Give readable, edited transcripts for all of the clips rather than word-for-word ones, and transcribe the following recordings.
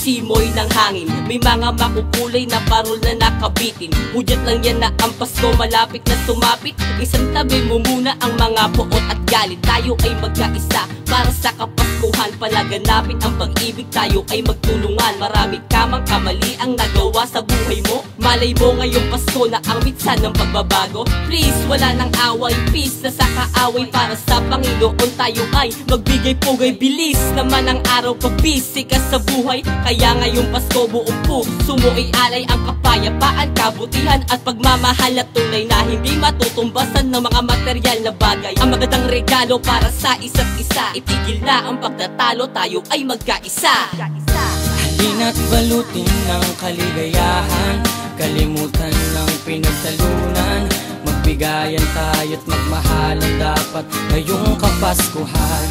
simoy ng hangin. May mga makukulay na parol na nakabitin. Hudyat lang yan na ang Pasko malapit na sumapit. Isang tabi mo muna ang mga puot at galit. Tayo ay magkaisa para sa Kapaskuhan. Palaganapin ang pag-ibig, tayo ay magtulungan. Marami kamang kamali ang nagawa sa buhay mo. Malay mo ngayong Pasko na ang mitsa ng pagbabago. Please, wala nang away, peace na sa kaaway. Para sa Panginoon tayo ay magbigay pugay. Bilis naman ang araw pag busy ka sa buhay. Kaya ngayong Pasko buong puso mo alay ang kapayapaan, kabutihan at pagmamahal na tunay na hindi matutumbasan ng mga material na bagay. Ang magandang regalo para sa isa't isa. Itigil na ang pagtatalo, tayo ay magkaisa. Halina't balutin ng kaligayahan, kalimutan ng pinagtalunan. Magbigayan tayo't magmahalan dapat ngayong Kapaskuhan.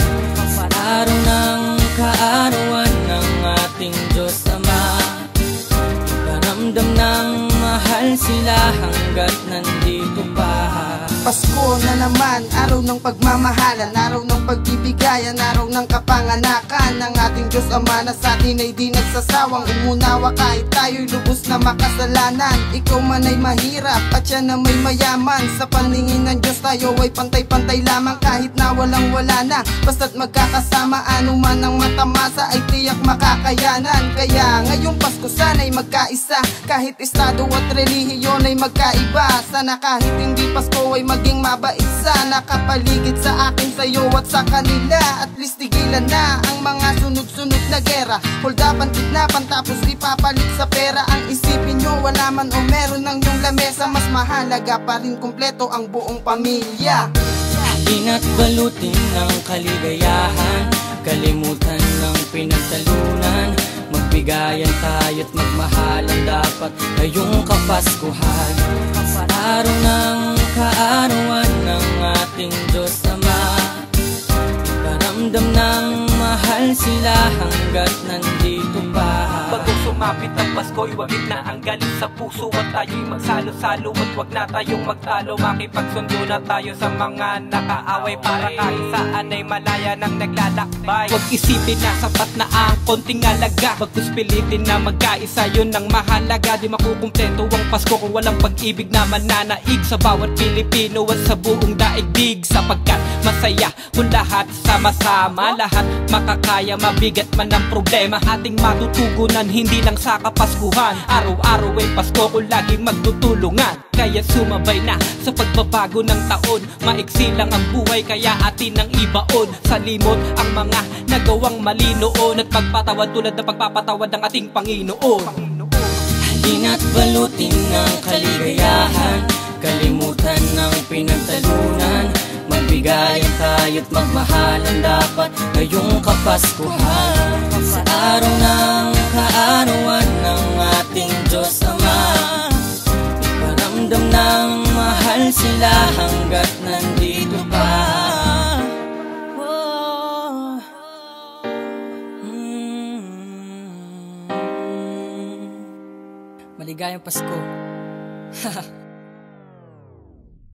Sa araw ng kaarawan ng ating Diyos Ama, paramdam ng mahal sila hanggat nandito pa. Pasko na naman, araw ng pagmamahalan, araw ng pagbibigayan, araw ng kapanganakan ng ating Diyos Ama na sa atin ay di nagsasawang umunawa kahit tayo'y lubos na makasalanan. Ikaw man ay mahirap at siya na may mayaman, sa paningin ng Diyos tayo ay pantay-pantay lamang kahit na walang-wala na. Basta't magkakasama, anuman ang matamasa ay tiyak makakayanan. Kaya ngayong Pasko sana'y magkaisa, kahit estado at relihiyon ay magkaiba. Sana kahit hindi Pasko ay maging mabait sa nakapaligid sa akin, sa'yo at sa kanila. At least tigilan na ang mga sunod-sunod na gera. Holdapan, kidnapan, tapos ipapalit sa pera. Ang isipin nyo wala man o meron ng yung lamesa, mas mahalaga pa rin kumpleto ang buong pamilya. Halina't balutin ng kaligayahan, kalimutan ng pinagtalunan. Magbigayan tayo't magmahalan dapat ngayong Kapaskuhan. Sa araw ng kaarawan ng ating Diyos Ama, paramdam ng mahal sila hanggat nandito pa. Bago sumapit ang Pasko, iwagit na ang galit sa puso at tayo'y magsalo-salo at wag na tayong magtalo. Makipagsundo na tayo sa mga nakaaway para kahit saan ay malaya nang naglalakbay. Huwag isipin na sapat na ang konting alaga, bagkus pilitin na magkaisa, yun ang mahalaga. Di makukumpleto ang Pasko kung walang pag-ibig na mananaig sa bawat Pilipino at sa buong daigdig. Sapagkat masaya kung lahat sama-sama, lahat makakaya, mabigat man ang problema ating matutugunan, hindi lang sa Kapaskuhan. Araw-araw ay Pasko kung laging magtutulungan. Kaya sumabay na sa pagbabago ng taon, maiksi lang ang buhay kaya atin ang ibaon. Salimot ang mga nagawang mali noon at pagpatawad tulad ng pagpapatawad ng ating Panginoon. Halina't balutin ng kaligayahan, kalimutan ng pinagtalunan. Magbigayan tayo't magmahalan dapat ngayong Kapaskuhan. Sa araw ng kaarawan ng ating Diyos Ama, paramdam ng mahal sila hanggat nandito pa. Maligayang Pasko.